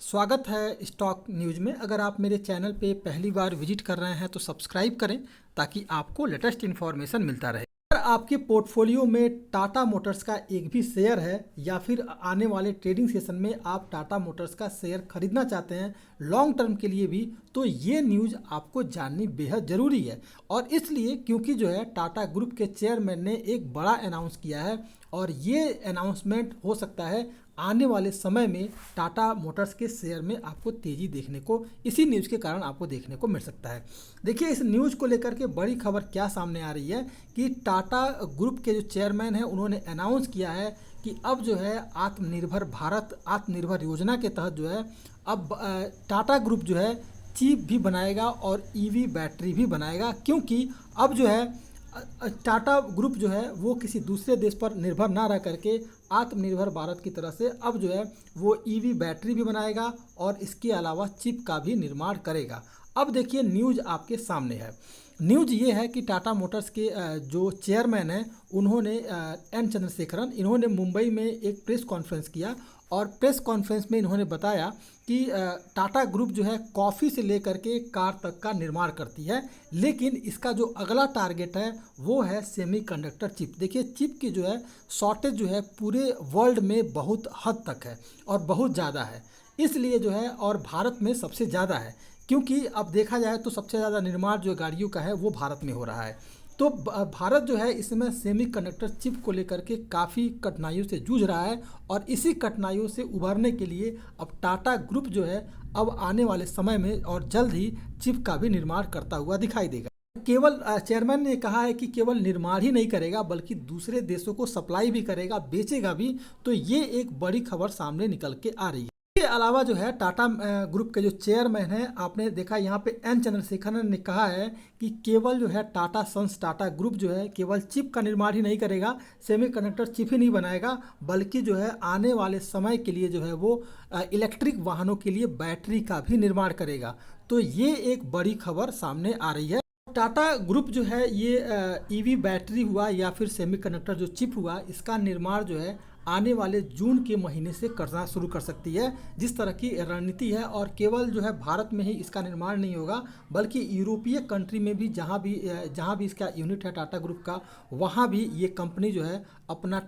स्वागत है stock news में। अगर आप मेरे चैनल पे पहली बार विजिट कर रहे हैं तो सब्सक्राइब करें ताकि आपको लेटेस्ट इन्फॉर्मेशन मिलता रहे। अगर आपके पोर्टफोलियो में टाटा मोटर्स का एक भी शेयर है या फिर आने वाले ट्रेडिंग सेशन में आप टाटा मोटर्स का शेयर खरीदना चाहते हैं लॉन्ग टर्म के लिए भी, तो ये न्यूज़ आपको जाननी बेहद ज़रूरी है। और इसलिए क्योंकि जो है टाटा ग्रुप के चेयरमैन ने एक बड़ा अनाउंस किया है और ये अनाउंसमेंट हो सकता है आने वाले समय में टाटा मोटर्स के शेयर में आपको तेज़ी देखने को इसी न्यूज़ के कारण आपको देखने को मिल सकता है। देखिए, इस न्यूज़ को लेकर के बड़ी खबर क्या सामने आ रही है कि टाटा ग्रुप के जो चेयरमैन हैं उन्होंने अनाउंस किया है कि अब जो है आत्मनिर्भर भारत आत्मनिर्भर योजना के तहत जो है अब टाटा ग्रुप जो है चिप भी बनाएगा और ईवी बैटरी भी बनाएगा। क्योंकि अब जो है टाटा ग्रुप जो है वो किसी दूसरे देश पर निर्भर ना रह करके आत्मनिर्भर भारत की तरह से अब जो है वो ईवी बैटरी भी बनाएगा और इसके अलावा चिप का भी निर्माण करेगा। अब देखिए, न्यूज़ आपके सामने है। न्यूज़ ये है कि टाटा मोटर्स के जो चेयरमैन हैं उन्होंने एन चंद्रशेखरन, इन्होंने मुंबई में एक प्रेस कॉन्फ्रेंस किया और प्रेस कॉन्फ्रेंस में इन्होंने बताया कि टाटा ग्रुप जो है कॉफ़ी से लेकर के कार तक का निर्माण करती है, लेकिन इसका जो अगला टारगेट है वो है सेमीकंडक्टर चिप। देखिए, चिप की जो है शॉर्टेज जो है पूरे वर्ल्ड में बहुत हद तक है और बहुत ज़्यादा है, इसलिए जो है और भारत में सबसे ज़्यादा है। क्योंकि अब देखा जाए तो सबसे ज़्यादा निर्माण जो गाड़ियों का है वो भारत में हो रहा है। तो भारत जो है इसमें सेमीकंडक्टर चिप को लेकर के काफ़ी कठिनाइयों से जूझ रहा है और इसी कठिनाइयों से उभरने के लिए अब टाटा ग्रुप जो है अब आने वाले समय में और जल्द ही चिप का भी निर्माण करता हुआ दिखाई देगा। केवल चेयरमैन ने कहा है कि केवल निर्माण ही नहीं करेगा बल्कि दूसरे देशों को सप्लाई भी करेगा, बेचेगा भी। तो ये एक बड़ी खबर सामने निकल के आ रही है। इसके अलावा जो है टाटा ग्रुप के जो चेयरमैन हैं, आपने देखा यहाँ पे एन चंद्रशेखरन ने कहा है कि केवल जो है टाटा सन्स टाटा ग्रुप जो है केवल चिप का निर्माण ही नहीं करेगा, सेमीकंडक्टर चिप ही नहीं बनाएगा, बल्कि जो है आने वाले समय के लिए जो है वो इलेक्ट्रिक वाहनों के लिए बैटरी का भी निर्माण करेगा। तो ये एक बड़ी खबर सामने आ रही है। टाटा ग्रुप जो है ये ईवी बैटरी हुआ या फिर सेमीकंडक्टर जो चिप हुआ, इसका निर्माण जो है आने वाले जून के महीने से करना शुरू कर सकती है, जिस तरह की रणनीति है। और केवल जो है भारत में ही इसका निर्माण नहीं होगा बल्कि यूरोपीय कंट्री में भी जहाँ भी इसका यूनिट है टाटा ग्रुप का, वहाँ भी ये कंपनी जो है अपना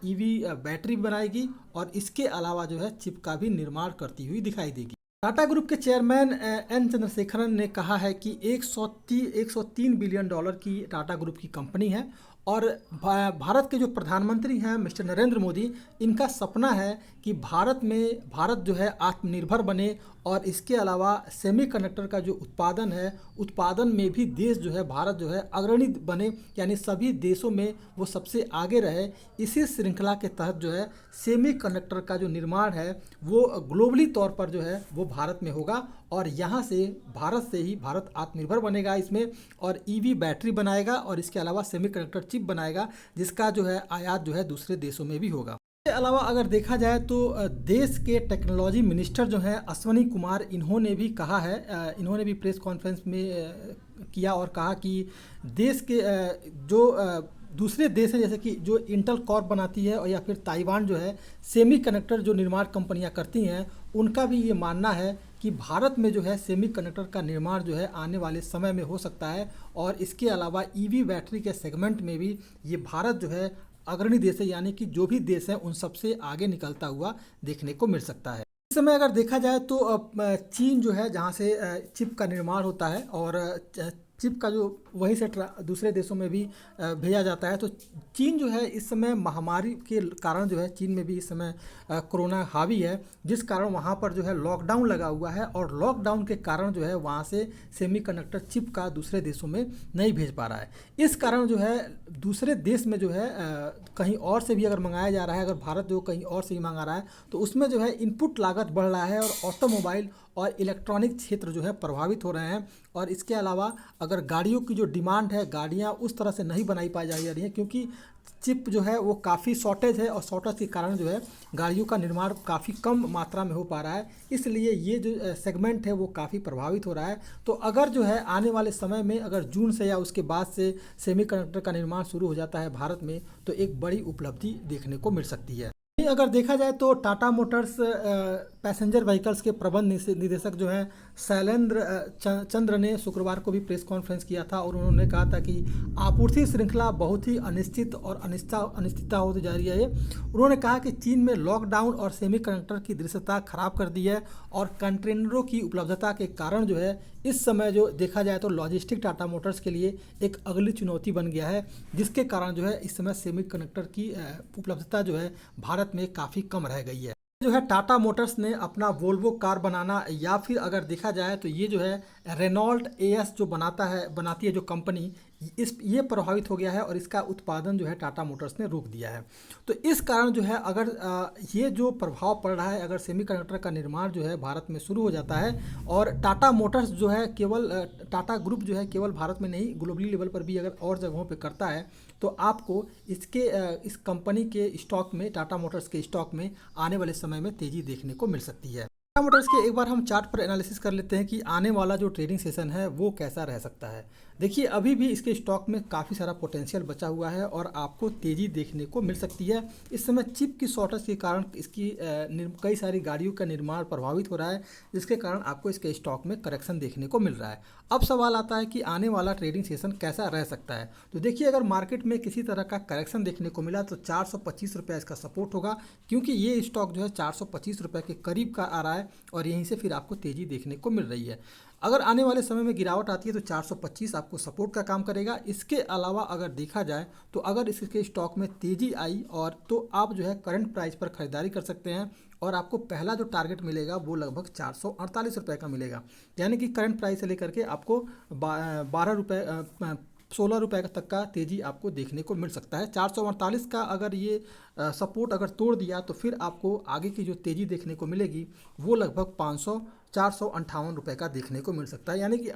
ईवी बैटरी बनाएगी और इसके अलावा जो है चिप का भी निर्माण करती हुई दिखाई देगी। टाटा ग्रुप के चेयरमैन एन चंद्रशेखरन ने कहा है कि 103 बिलियन डॉलर की टाटा ग्रुप की कंपनी है और भारत के जो प्रधानमंत्री हैं मिस्टर नरेंद्र मोदी, इनका सपना है कि भारत जो है आत्मनिर्भर बने और इसके अलावा सेमीकंडक्टर का जो उत्पादन में भी देश जो है भारत जो है अग्रणी बने, यानी सभी देशों में वो सबसे आगे रहे। इसी श्रृंखला के तहत जो है सेमीकंडक्टर का जो निर्माण है वो ग्लोबली तौर पर जो है वो भारत में होगा और यहाँ से भारत से ही भारत आत्मनिर्भर बनेगा इसमें और ईवी बैटरी बनाएगा और इसके अलावा सेमीकंडक्टर चिप बनाएगा, जिसका जो है आयात जो है दूसरे देशों में भी होगा। इसके अलावा अगर देखा जाए तो देश के टेक्नोलॉजी मिनिस्टर जो हैं अश्वनी कुमार, इन्होंने भी कहा है, इन्होंने भी प्रेस कॉन्फ्रेंस में किया और कहा कि देश के जो दूसरे देश हैं जैसे कि जो इंटेल कॉर्प बनाती है और या फिर ताइवान जो है सेमीकंडक्टर जो निर्माण कंपनियां करती हैं, उनका भी ये मानना है कि भारत में जो है सेमीकंडक्टर का निर्माण जो है आने वाले समय में हो सकता है और इसके अलावा ईवी बैटरी के सेगमेंट में भी ये भारत जो है अग्रणी देश है, यानी कि जो भी देश हैं उन सबसे आगे निकलता हुआ देखने को मिल सकता है। इस समय अगर देखा जाए तो चीन जो है जहाँ से चिप का निर्माण होता है और चिप का जो वहीं से दूसरे देशों में भी भेजा जाता है, तो चीन जो है इस समय महामारी के कारण जो है चीन में भी इस समय कोरोना हावी है, जिस कारण वहाँ पर जो है लॉकडाउन लगा हुआ है और लॉकडाउन के कारण जो है वहाँ से सेमीकंडक्टर चिप का दूसरे देशों में नहीं भेज पा रहा है। इस कारण जो है दूसरे देश में जो है कहीं और से भी अगर मंगाया जा रहा है, अगर भारत जो कहीं और से ही मंगा रहा है तो उसमें जो है इनपुट लागत बढ़ रहा है और ऑटोमोबाइल और इलेक्ट्रॉनिक क्षेत्र जो है प्रभावित हो रहे हैं। और इसके अलावा अगर गाड़ियों की जो डिमांड है, गाड़ियां उस तरह से नहीं बनाई पाई जा रही हैं क्योंकि चिप जो है वो काफ़ी शॉर्टेज है और शॉर्टेज के कारण जो है गाड़ियों का निर्माण काफ़ी कम मात्रा में हो पा रहा है, इसलिए ये जो सेगमेंट है वो काफ़ी प्रभावित हो रहा है। तो अगर जो है आने वाले समय में अगर जून से या उसके बाद से सेमीकंडक्टर का निर्माण शुरू हो जाता है भारत में, तो एक बड़ी उपलब्धि देखने को मिल सकती है। अगर देखा जाए तो टाटा मोटर्स पैसेंजर व्हीकल्स के प्रबंध निदेशक जो हैं शैलेंद्र चंद्र ने शुक्रवार को भी प्रेस कॉन्फ्रेंस किया था और उन्होंने कहा था कि आपूर्ति श्रृंखला बहुत ही अनिश्चित और अनिश्चितता होती जा रही है। उन्होंने कहा कि चीन में लॉकडाउन और सेमीकंडक्टर की दृश्यता खराब कर दी है और कंटेनरों की उपलब्धता के कारण जो है इस समय जो देखा जाए तो लॉजिस्टिक टाटा मोटर्स के लिए एक अगली चुनौती बन गया है, जिसके कारण जो है इस समय सेमीकंडक्टर की उपलब्धता जो है भारत में काफ़ी कम रह गई है। जो है टाटा मोटर्स ने अपना वोल्वो कार बनाना, या फिर अगर देखा जाए तो ये जो है रेनॉल्ट एएस जो बनाती है जो कंपनी, ये प्रभावित हो गया है और इसका उत्पादन जो है टाटा मोटर्स ने रोक दिया है। तो इस कारण जो है अगर ये जो प्रभाव पड़ रहा है, अगर सेमीकंडक्टर का निर्माण जो है भारत में शुरू हो जाता है और टाटा मोटर्स जो है केवल टाटा ग्रुप जो है केवल भारत में नहीं ग्लोबली लेवल पर भी अगर और जगहों पे करता है, तो आपको इस कंपनी के स्टॉक में, टाटा मोटर्स के स्टॉक में आने वाले समय में तेज़ी देखने को मिल सकती है। टाटा मोटर्स के एक बार हम चार्ट पर एनालिसिस कर लेते हैं कि आने वाला जो ट्रेडिंग सेशन है वो कैसा रह सकता है। देखिए अभी भी इसके स्टॉक में काफ़ी सारा पोटेंशियल बचा हुआ है और आपको तेज़ी देखने को मिल सकती है। इस समय चिप की शॉर्टेज के कारण इसकी कई सारी गाड़ियों का निर्माण प्रभावित हो रहा है, जिसके कारण आपको इसके स्टॉक में करेक्शन देखने को मिल रहा है। अब सवाल आता है कि आने वाला ट्रेडिंग सेशन कैसा रह सकता है। तो देखिए अगर मार्केट में किसी तरह का करेक्शन देखने को मिला तो 425 रुपये इसका सपोर्ट होगा, क्योंकि ये स्टॉक जो है 425 रुपये के करीब का आ रहा है और यहीं से फिर आपको तेज़ी देखने को मिल रही है। अगर आने वाले समय में गिरावट आती है तो 425 आपको सपोर्ट का काम करेगा। इसके अलावा अगर देखा जाए तो अगर इसके स्टॉक में तेज़ी आई और तो आप जो है करंट प्राइस पर ख़रीदारी कर सकते हैं और आपको पहला जो टारगेट मिलेगा वो लगभग 448 रुपये का मिलेगा, यानी कि करंट प्राइस से लेकर के आपको 16 रुपये तक का तेज़ी आपको देखने को मिल सकता है। 448 का अगर ये सपोर्ट अगर तोड़ दिया तो फिर आपको आगे की जो तेज़ी देखने को मिलेगी वो लगभग 458 रुपये का देखने को मिल सकता है। यानी कि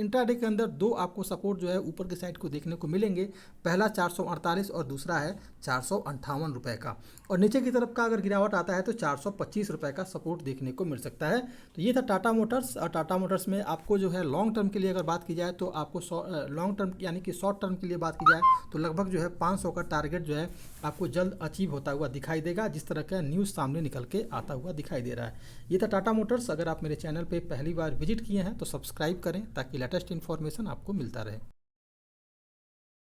इंट्राडे के अंदर दो आपको सपोर्ट जो है ऊपर की साइड को देखने को मिलेंगे, पहला 448 और दूसरा है 458 रुपये का, और नीचे की तरफ का अगर गिरावट आता है तो 425 रुपये का सपोर्ट देखने को मिल सकता है। तो ये था टाटा मोटर्स। और टाटा मोटर्स में आपको जो है लॉन्ग टर्म के लिए अगर बात की जाए तो आपको लॉन्ग टर्म यानी कि शॉर्ट टर्म के लिए बात की जाए तो लगभग जो है 500 का टारगेट जो है आपको जल्द अचीव होता हुआ दिखाई देगा, जिस तरह का न्यूज़ सामने निकल के आता हुआ दिखाई दे रहा है। ये था टाटा मोटर्स। अगर आप मेरे चैनल पे पहली बार विजिट किए हैं तो सब्सक्राइब करें ताकि लेटेस्ट इन्फॉर्मेशन आपको मिलता रहे।